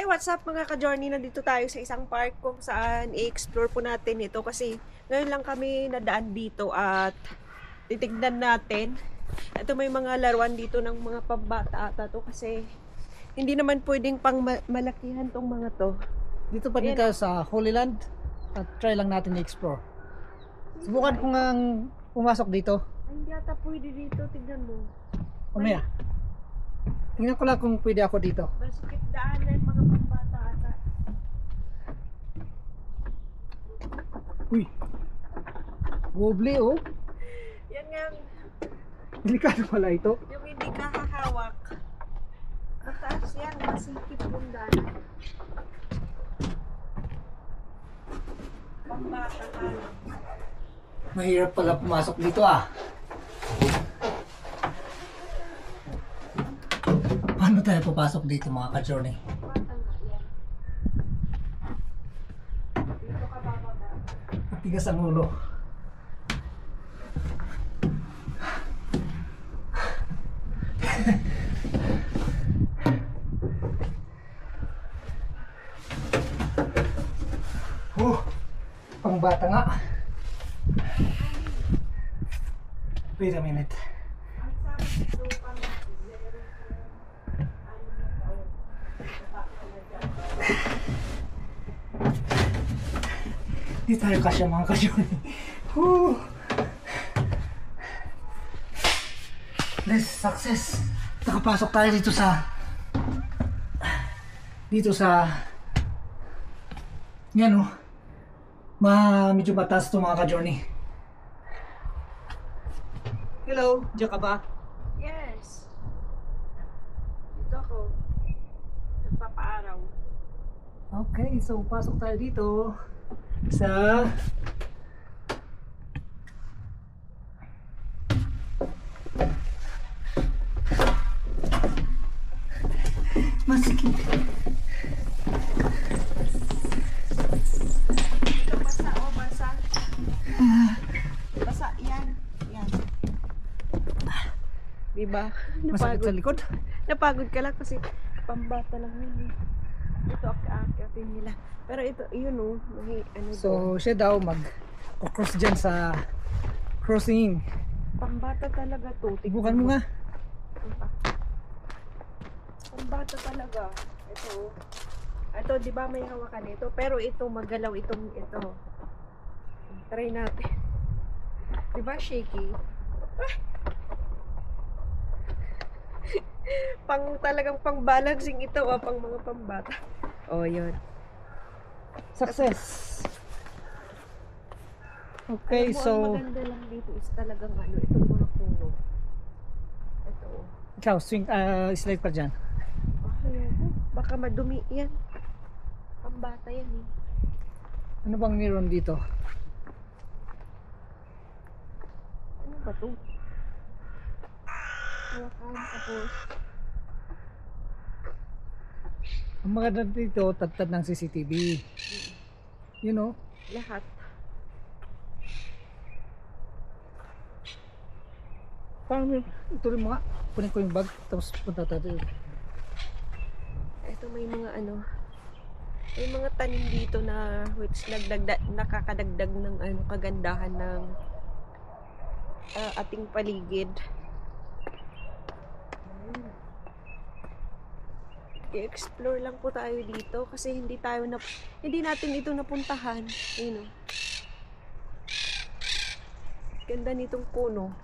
Hey, what's up mga ka-journey? Nandito tayo sa isang park kung saan i-explore po natin ito kasi ngayon lang kami nadaan dito at titignan natin. Ito may mga laruan dito ng mga pambata ata to kasi hindi naman pwedeng pang malakihan tong mga to. Dito pa din Ayan. tayo sa Holy Land at try lang natin i-explore. Subukan ko nga pumasok dito. Ay, hindi ata pwede dito. Tignan mo. Mamaya. Tingnan ko lang kung pwede ako dito. Masikip daanan mga pambata ata. Uy! Wobbly oh! Yan nga Delikado pala ito. yung hindi ka hahawak. Mataas yan. Masikip yung daanan. Pambata ka lang. Mahirap pala pumasok dito ah. Paano tayo papasok dito mga ka-journey? Matigas ang ulo. Pangbata nga. Wait a minute. Di tayo kasya mga ka-journey. Let's success. Nakapasok tayo dito sa yan oh. Medyo mataas to mga ka-journey. Hello, diyan ka ba? Yes. Dito ako. Nagpapaaraw. Okay, so pasok tayo dito sa masikip. Dito basa o basa. Basa yan. Yan. Diba? Masakit sa likod. Napagod ka lang kasi pambata lang yun. Ito akyatin nila. Pero ito, yun o. Ano So doon. siya daw mag-cross dyan sa crossing. Pambata talaga to. Ibukan mo nga. Pambata talaga. Ito. Ito, di ba may hawakan ito? Pero ito, magalaw itong ito. Try natin. Di ba shaky? Talagang pang balancing ito, pang mga pambata. Oh, yun. Success. Okay, Alam mo, so ang maganda lang dito is talagang itong mga puno. Ito. ikaw, slide pa dyan. Ayun. Baka madumi yan. Pambata yan eh. Ano bang meron dito? Ano ba to? Hawakan tapos. Ang maganda dito, tad ng CCTV. You know? Lahat. Parang ito rin mga, kunin ko yung bag, tapos punta tayo. Ito may mga may mga tanim dito na which nakakadagdag ng kagandahan ng ating paligid. I-explore lang po tayo dito kasi hindi natin ito napuntahan. Ayun. Ganda nitong puno.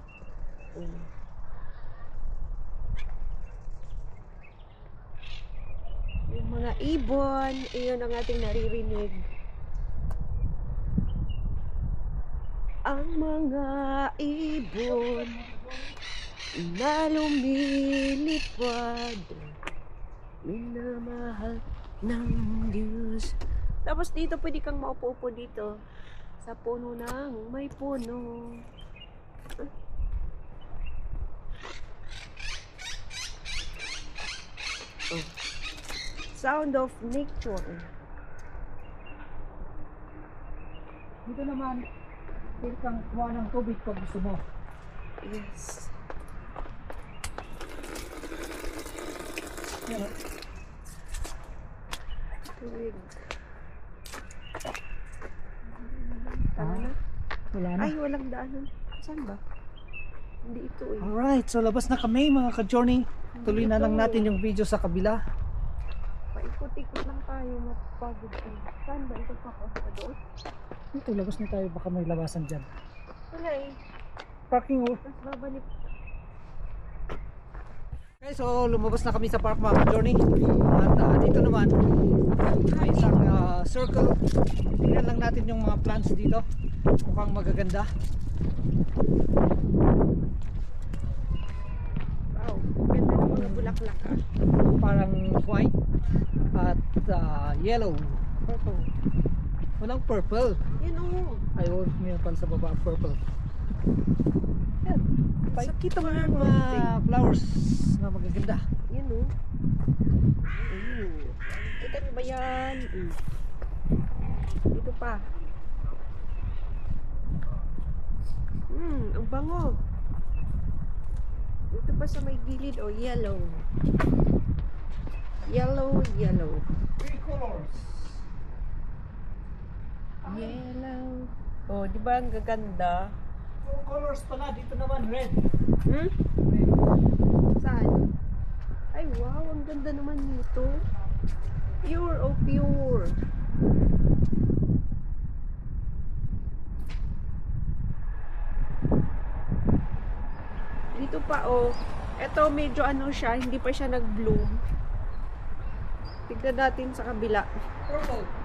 Yung mga ibon, iyon ang ating naririnig. Ang mga ibon na lumilipad, minamahal ng Diyos. Tapos dito pwede kang maupo-upo dito sa puno ng may puno. Oh. Sound of nature. Dito naman, pwede kang kuha ng tubig pag gusto mo. Yes. Yan. Tuwig. Tama na. Wala na. Ay, walang daanan. Saan ba? Hindi ito eh. Alright, so labas na kami mga ka-journey. Tuloy na lang natin yung video sa kabila. Paikot-ikot lang tayo. Mapagod eh. Saan ba ito pa? Doon? Dito, labas na tayo. Baka may labasan dyan. Wala eh. Parking oh. Tapos babalik. Okay, so lumabas na kami sa park mga ka-journey. At dito naman, may isang circle. Tingnan lang natin yung mga plants dito. Mukhang magaganda. Wow. Ganda ng mga bulaklak ah. Parang white at yellow. Purple. Walang purple. Yan o. Ayun, mayroon pala sa baba purple. Yan. Sakit ang Yung mga flowers na magaganda. Yan o. Kita niyo ba yan? Dito pa. Ang bango. Dito pa sa may gilid o yellow. Yellow. Three colors. Yellow. Oh, di ba ang gaganda? Two colors pala. Dito naman red. Red. Saan? Ay, wow. Ang ganda naman nito. Pure o pure. Dito pa oh. Ito medyo ano siya, hindi pa siya nag-bloom. Tignan natin sa kabila. Purple.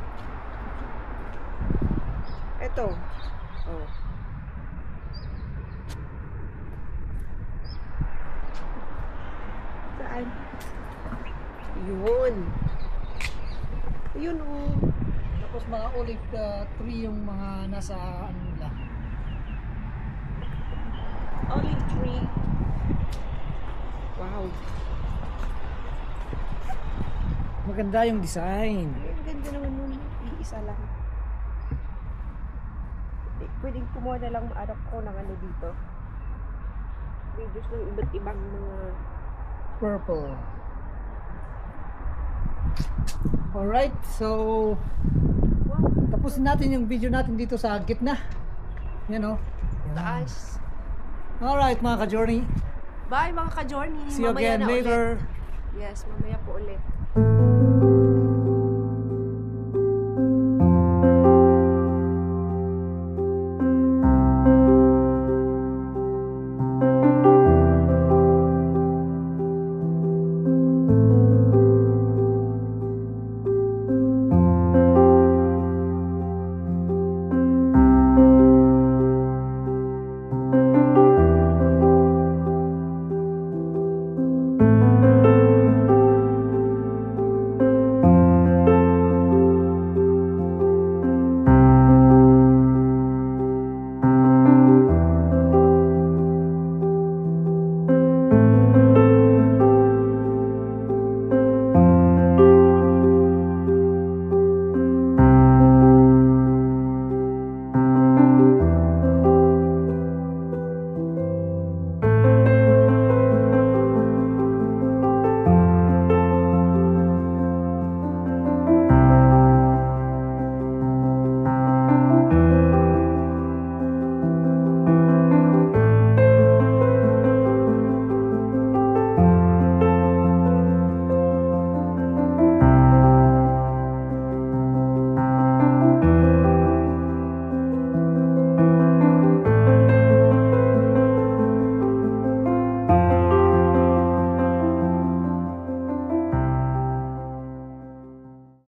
Ito. Oh. Saan? Yun. Yun oh. Tapos mga olive tree yung mga nasa ano nila. Olive tree. Wow. Maganda yung design. Ay, ang ganda naman nun. Iisa lang. Pwedeng kumuha na lang maarap ko ng ano dito. Videos ng iba't ibang mga... Purple. Alright, so Wow, tapusin natin yung video natin dito sa gitna. Yan o. taas. Alright mga ka-journey. Bye mga ka-journey. See you Mamaya again na later. Ulit. Yes, mamaya po ulit.